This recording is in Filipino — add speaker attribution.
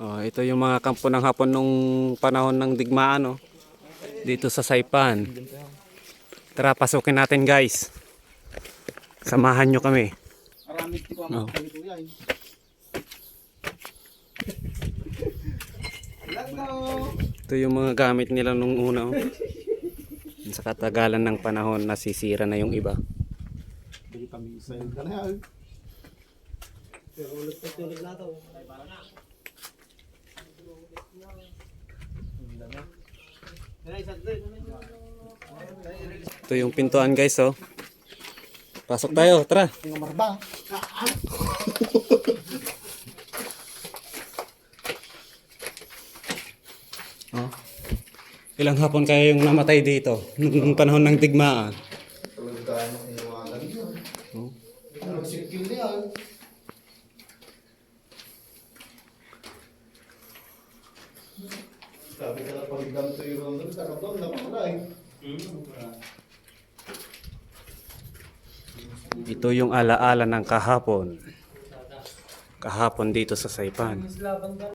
Speaker 1: Oh, ito yung mga kampo ng Hapon nung panahon ng digmaan, oh. Dito sa Saipan. Tara, pasukin natin, guys. Samahan nyo kami. Oh. Ito yung mga gamit nila nung una, oh. Sa katagalan ng panahon, nasisira na yung iba. Ito yung pintuan, guys, oh. Pasok tayo, tara. Oh. Ilang hapon kaya yung namatay dito nung panahon ng digmaan. Oh. Ito yung alaala ng kahapon. Kahapon dito sa Saipan.